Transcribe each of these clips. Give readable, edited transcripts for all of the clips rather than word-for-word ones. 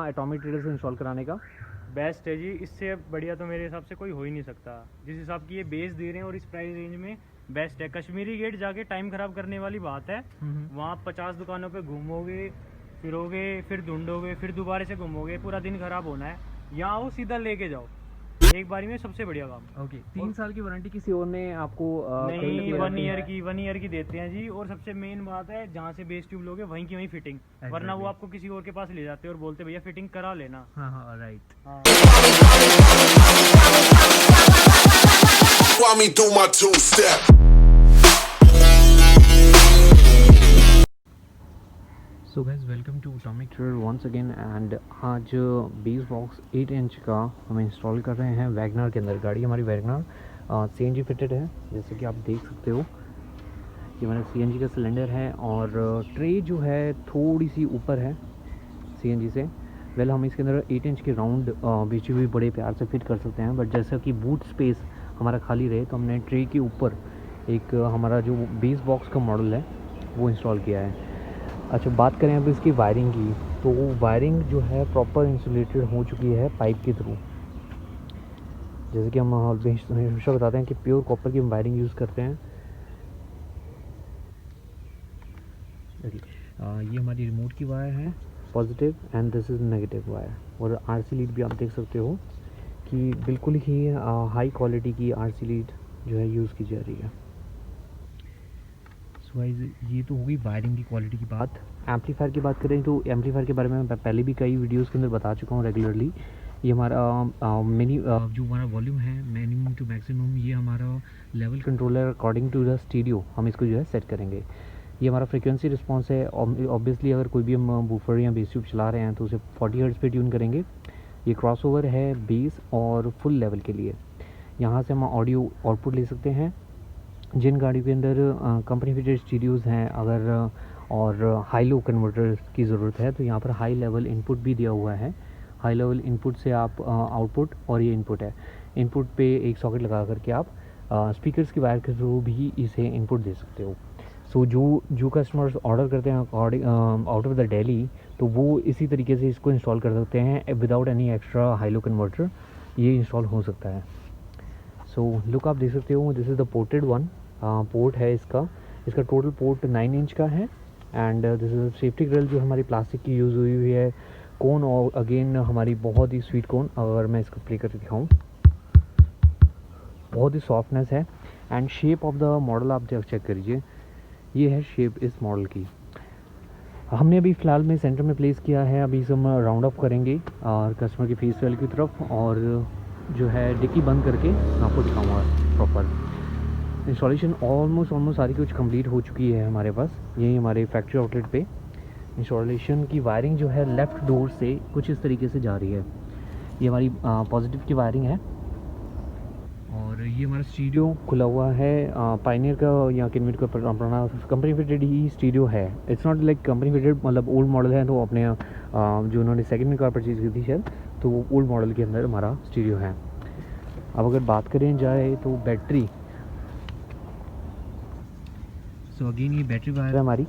Atomic trader से install कराने का? बेस्ट है जी, इससे बढ़िया तो मेरे हिसाब से कोई हो ही नहीं सकता। जिस हिसाब की ये बेस दे रहे हैं और इस प्राइस रेंज में बेस्ट है। कश्मीरी गेट जाके टाइम ख़राब करने वाली बात है। वहाँ 50 दुकानों पे घूमोगे, फिरोगे, फिर ढूंढोगे, फिर दोबारा से घूमोगे, पूरा दिन ख़राब होना है। यहाँ आओ, सीधा लेके जाओ एक बारी में, सबसे बढ़िया काम। ओके, 3 साल की वारंटी किसी और ने आपको नहीं, 1 ईयर की देते हैं जी। और सबसे मेन बात है, जहाँ से बेस ट्यूब लोगे वहीं की वहीं फिटिंग, वरना वो आपको किसी और के पास ले जाते हैं और बोलते भैया फिटिंग करा लेना। हाँ हाँ, राइट। हाँ। While me do my two-step. So guys, welcome to Atomic Trader once again. And आज बेस बॉक्स 8 इंच का हम इंस्टॉल कर रहे हैं वैगनर के अंदर। गाड़ी हमारी वैगनर CNG फिटेड है, जैसे कि आप देख सकते हो। ये हमारा CNG का सिलेंडर है और ट्रे जो है थोड़ी सी ऊपर है CNG से। वेल हम इसके अंदर 8 इंच के राउंड बीची हुई बड़े प्यार से फिट कर सकते हैं, बट जैसा कि बूट स्पेस हमारा खाली रहे तो हमने ट्रे के ऊपर एक हमारा जो बेस बॉक्स का मॉडल है वो इंस्टॉल किया है। अच्छा, बात करें अब इसकी वायरिंग की, तो वायरिंग जो है प्रॉपर इंसुलेटेड हो चुकी है पाइप के थ्रू। जैसे कि हम हमेशा बताते हैं कि प्योर कॉपर की हम वायरिंग यूज़ करते हैं। ये हमारी रिमोट की वायर है, positive, and this is negative wire. और RC लीड भी आप देख सकते हो कि बिल्कुल ही हाई क्वालिटी की RC लीड जो है यूज़ की जा रही है। सो गाइस, ये तो होगी वायरिंग की क्वालिटी की बात। एम्पलीफायर की बात करें तो एम्पलीफायर के बारे में मैं पहले भी कई वीडियोस के अंदर बता चुका हूँ रेगुलरली। ये हमारा मिनी जो हमारा वॉल्यूम है मिनिमम टू मैक्सिमम, ये हमारा level controller according to the stereo हम इसको जो है सेट करेंगे। ये हमारा फ्रिक्वेंसी रिस्पॉन्स है। ऑब्वियसली अगर कोई भी हम बूफर या बेस ट्यूब चला रहे हैं तो उसे 40 हर्ट्ज़ पे ट्यून करेंगे। ये क्रॉसओवर है बेस और फुल लेवल के लिए। यहाँ से हम ऑडियो आउटपुट ले सकते हैं। जिन गाड़ी के अंदर कंपनी फिटेड स्टीरियोज़ हैं अगर और हाई लो कन्वर्टर की ज़रूरत है तो यहाँ पर हाई लेवल इनपुट भी दिया हुआ है। हाई लेवल इनपुट से आप आउटपुट, और ये इनपुट है, इनपुट पे एक सॉकेट लगा करके आप स्पीकर्स की वायर के थ्रू भी इसे इनपुट दे सकते हो। सो जो कस्टमर्स ऑर्डर करते हैं according out of the Delhi, तो वो इसी तरीके से इसको इंस्टॉल कर सकते हैं without any extra high low converter. ये इंस्टॉल हो सकता है। सो लुक आप देख सकते हो, this is the ported one port है इसका टोटल पोर्ट 9 इंच का है। And this is safety grill जो हमारी प्लास्टिक की यूज़ हुई हुई है। कोन और अगेन हमारी बहुत ही स्वीट कोन, अगर मैं इसको प्ले करके दिखाऊँ, बहुत ही सॉफ्टनेस है। And shape of the model आप चेक करिए, ये है शेप इस मॉडल की। हमने अभी फ़िलहाल में सेंटर में प्लेस किया है। अभी इसे हम राउंड ऑफ करेंगे और कस्टमर की फेस वैल्यू की तरफ, और जो है डिक्की बंद करके आपको दिखाऊंगा प्रॉपर। इंस्टॉलेशन ऑलमोस्ट सारी कुछ कंप्लीट हो चुकी है हमारे पास। यही हमारे फैक्ट्री आउटलेट पे इंस्टॉलेशन की वायरिंग जो है लेफ़्ट डोर से कुछ इस तरीके से जा रही है। ये हमारी पॉजिटिव की वायरिंग है। और ये हमारा स्टीरियो खुला हुआ है पायनियर का या किनविट का पुराना कंपनी फिटेड ही स्टीरियो है। It's not like company fitted, मतलब ओल्ड मॉडल है तो अपने जो उन्होंने सेकंड कार परचेज़ की थी शायद, तो वो ओल्ड मॉडल के अंदर हमारा स्टीरियो है। अब अगर बात करें जाए तो बैटरी, सो अगेन ये बैटरी वायर है हमारी।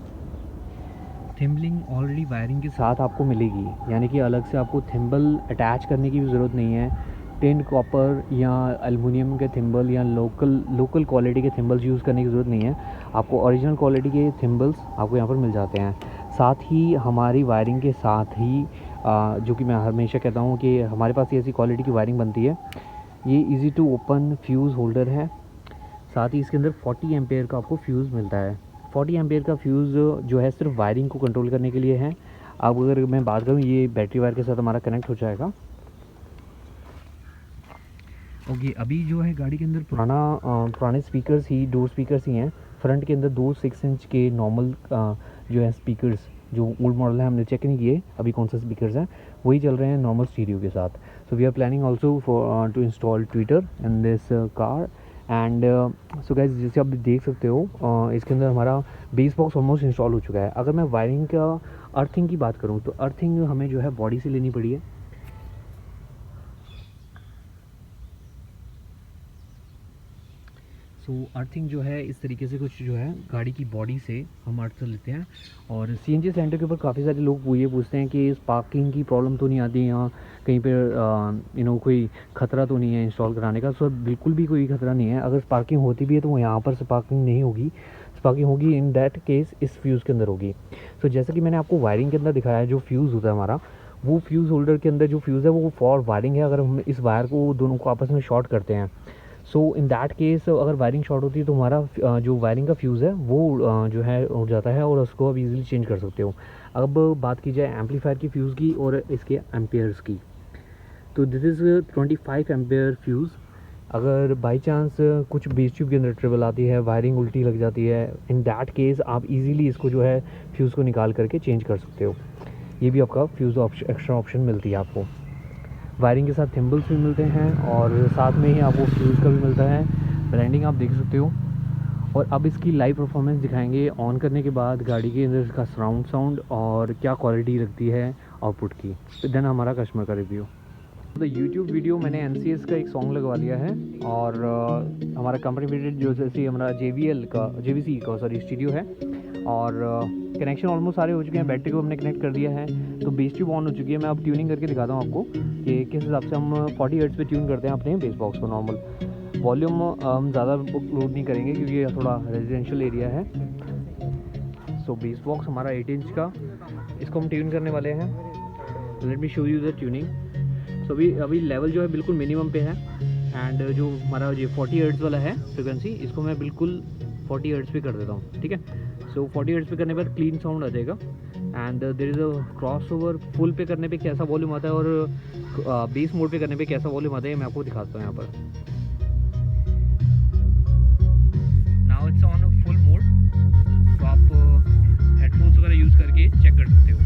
थिम्बलिंग ऑलरेडी वायरिंग के साथ आपको मिलेगी, यानी कि अलग से आपको थिम्बल अटैच करने की भी ज़रूरत नहीं है। टिन कॉपर या एल्युमिनियम के थिम्बल या लोकल क्वालिटी के थिम्बल्स यूज़ करने की ज़रूरत नहीं है। आपको ओरिजिनल क्वालिटी के थिम्बल्स आपको यहाँ पर मिल जाते हैं। साथ ही हमारी वायरिंग के साथ ही जो कि मैं हमेशा कहता हूँ कि हमारे पास ऐसी क्वालिटी की वायरिंग बनती है। ये easy to open fuse holder है। साथ ही इसके अंदर 40 एम्पेयर का आपको फ्यूज़ मिलता है। 40 एम्पेयर का फ्यूज़ जो है सिर्फ वायरिंग को कंट्रोल करने के लिए है। अब अगर मैं बात करूँ, ये बैटरी वायर के साथ हमारा कनेक्ट हो जाएगा। ओके, अभी जो है गाड़ी के अंदर पुराने स्पीकर्स ही, डोर स्पीकर्स ही हैं। फ्रंट के अंदर 2 6 इंच के नॉर्मल जो है स्पीकर्स, जो ओल्ड मॉडल है हमने चेक नहीं किए अभी कौन सा स्पीकर्स हैं, वही चल रहे हैं नॉर्मल स्टीरियो के साथ। So we are planning also for to install tweeter in this car. And so guys, जैसे आप देख सकते हो इसके अंदर हमारा बेस बॉक्स ऑलमोस्ट इंस्टॉल हो चुका है। अगर मैं वायरिंग का अर्थिंग की बात करूँ तो अर्थिंग हमें जो है बॉडी से लेनी पड़ी है। सो अर्थिंग जो है इस तरीके से कुछ जो है गाड़ी की बॉडी से हम अर्थ लेते हैं। और सीएनजी सेंटर के ऊपर काफ़ी सारे लोग ये पूछते हैं कि स्पार्किंग की प्रॉब्लम तो नहीं आती यहाँ कहीं पे कोई ख़तरा तो नहीं है इंस्टॉल कराने का। सो बिल्कुल भी कोई ख़तरा नहीं है। अगर स्पार्किंग होती भी है तो यहाँ पर स्पार्किंग नहीं होगी, स्पार्किंग होगी इन दैट केस इस फ्यूज़ के अंदर होगी। सो जैसा कि मैंने आपको वायरिंग के अंदर दिखाया है, जो फ्यूज़ होता है हमारा, वो फ्यूज़ होल्डर के अंदर जो फ्यूज़ है वो फॉर वायरिंग है। अगर हम इस वायर को दोनों को आपस में शॉर्ट करते हैं, सो इन दैट केस अगर वायरिंग शॉर्ट होती है तो हमारा जो वायरिंग का फ्यूज़ है वो जो है उड़ जाता है और उसको आप इजीली चेंज कर सकते हो। अब बात की जाए एम्पलीफायर की फ्यूज़ की और इसके एम्पेयर्स की, तो दिस इज़ 25 एम्पेयर फ्यूज़। अगर बाई चांस कुछ बेस ट्यूब के अंदर ट्रबल आती है, वायरिंग उल्टी लग जाती है, इन दैट केस आप इजीली इसको जो है फ्यूज़ को निकाल करके चेंज कर सकते हो। ये भी आपका फ्यूज़ एक्स्ट्रा ऑप्शन मिलती है आपको। वायरिंग के साथ थिम्बल्स भी मिलते हैं और साथ में ही आपको फ्यूज़ का भी मिलता है। ब्रांडिंग आप देख सकते हो। और अब इसकी लाइव परफॉर्मेंस दिखाएंगे ऑन करने के बाद गाड़ी के अंदर इसका सराउंड साउंड और क्या क्वालिटी लगती है आउटपुट की, देन हमारा कस्टमर का रिव्यू। तो यूट्यूब वीडियो मैंने NCS का एक सॉन्ग लगवा लिया है और हमारा कंपनी वेटेड जो जैसे हमारा JVC का स्टूडियो है और कनेक्शन ऑलमोस्ट सारे हो चुके हैं। बैटरी को हमने कनेक्ट कर दिया है, तो बेस ट्यूब ऑन हो चुकी है। मैं अब ट्यूनिंग करके दिखाता हूँ आपको कि किस हिसाब से हम 40 हर्ट्ज पे ट्यून करते हैं अपने बेस बॉक्स को। नॉर्मल वॉल्यूम हम ज़्यादा लोड नहीं करेंगे क्योंकि ये थोड़ा रेजिडेंशियल एरिया है। सो बेस बॉक्स हमारा 8 इंच का, इसको हम ट्यून करने वाले हैं। Let me show you the tuning. So अभी लेवल जो है बिल्कुल मिनिमम पे है एंड जो हमारा ये 40 हर्ट्ज वाला है फ्रिक्वेंसी, इसको मैं बिल्कुल 40 हर्ट्ज पे कर देता हूँ, ठीक है। सो 40 हर्ट्ज पे करने पर क्लीन साउंड आ जाएगा and there is a crossover. Full पे करने पे कैसा वॉल्यूम आता है और बेस मोड पे करने पे कैसा वॉल्यूम आता है मैं आपको दिखाता हूँ यहाँ पर। Now it's on full mode, तो आप हेडफोन्स वगैरह यूज़ करके चेक कर सकते हो।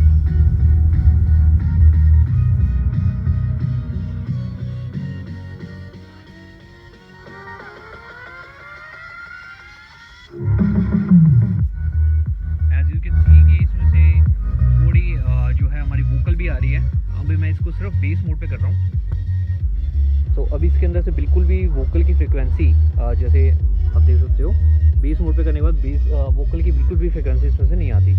एज यू कैन सी कि इसमें से थोड़ी जो है हमारी वोकल भी आ रही है। अभी मैं इसको सिर्फ बेस मोड पे कर रहा हूँ। तो अभी इसके अंदर से बिल्कुल भी वोकल की फ्रिक्वेंसी जैसे आप देख सकते हो, बेस मोड पे करने के बाद बेस वोकल की बिल्कुल भी फ्रिक्वेंसी इसमें से नहीं आती।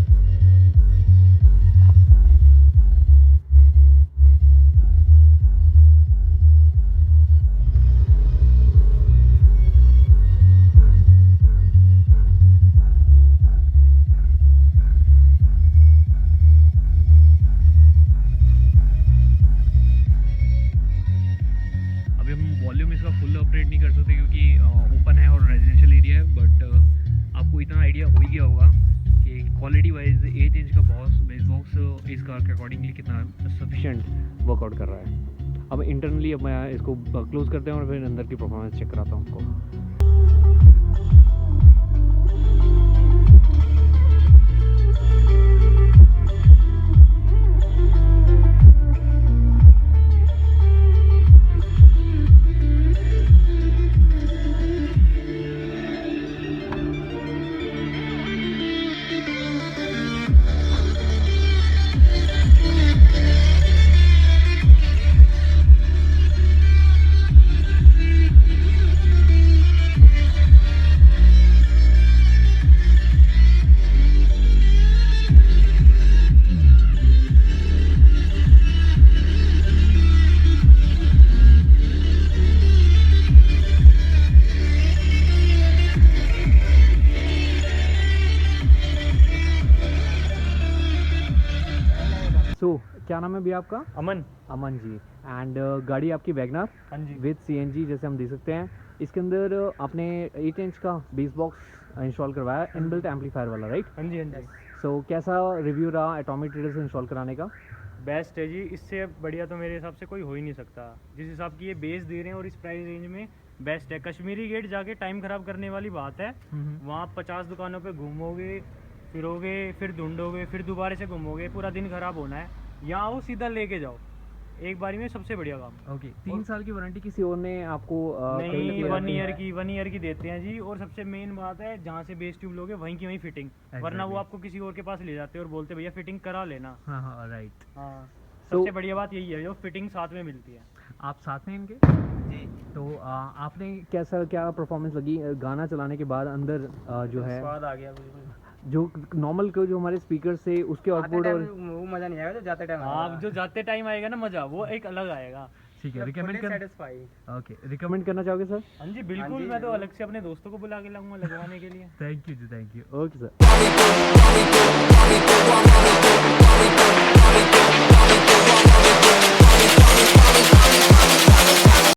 अभी हम वॉल्यूम इसका फुल ऑपरेट नहीं कर सकते क्योंकि ओपन है और रेजिडेंशियल एरिया है, बट आपको इतना आइडिया हो ही गया होगा कि क्वालिटी वाइज 8 इंच का बेस बॉक्स इस कार के अकॉर्डिंगली कितना सफिशिएंट वर्कआउट कर रहा है। अब इंटरनली अब मैं इसको क्लोज करते हैं और फिर अंदर की परफॉर्मेंस चेक कराता हूँ आपको। क्या नाम है भैया आपका? अमन। अमन जी। एंड गाड़ी आपकी वैगनर हाँ जी। विद CNG जैसे हम देख सकते हैं। इसके अंदर आपने 8 इंच का बेस बॉक्स इंस्टॉल करवाया, इनबिल्ट एम्पलीफायर वाला, राइट? हाँ जी, हाँ जी। सो कैसा रिव्यू रहा एटॉमिक ट्रेडर से इंस्टॉल कराने का? बेस्ट है जी, इससे बढ़िया तो मेरे हिसाब से कोई हो ही नहीं सकता। जिस हिसाब की ये बेस दे रहे हैं और इस प्राइस रेंज में बेस्ट है। कश्मीरी गेट जाके टाइम ख़राब करने वाली बात है। वहाँ 50 दुकानों पे घूमोगे, फिरोगे, फिर ढूंढोगे, फिर दोबारा से घूमोगे, पूरा दिन ख़राब होना है। यहाँ आओ, सीधा लेके जाओ एक बारी में, सबसे बढ़िया काम। ओके। 3 साल की वारंटी किसी और ने आपको नहीं, 1 ईयर की देते हैं जी। और सबसे मेन बात है, जहाँ से बेस ट्यूब लोगे वहीं की वहीं फिटिंग, वरना वो आपको किसी और के पास ले जाते हैं और बोलते भैया फिटिंग करा लेना। हाँ हाँ, राइट। हाँ, सबसे बढ़िया बात यही है, जो फिटिंग साथ में मिलती है। आप साथ में इनके? जी तो आपने क्या परफॉर्मेंस लगी गाना चलाने के बाद अंदर जो है स्वाद आ गया बिल्कुल। जो नॉर्मल जो हमारे स्पीकर से उसके आते आउटपुट टाइम और वो मजा नहीं आएगा जो जाते टाइम आप जो जाते टाइम आएगा ना मजा, वो एक अलग आएगा। ठीक है, रिकमेंड कर सेटिस्फाई। ओके, रिकमेंड करना चाहोगे सर? हाँ जी बिल्कुल, जी, मैं तो जरूर। अलग से अपने दोस्तों को बुला के लाऊंगा लगवाने के लिए। थैंक यू जी, थैंक यू। Okay sir.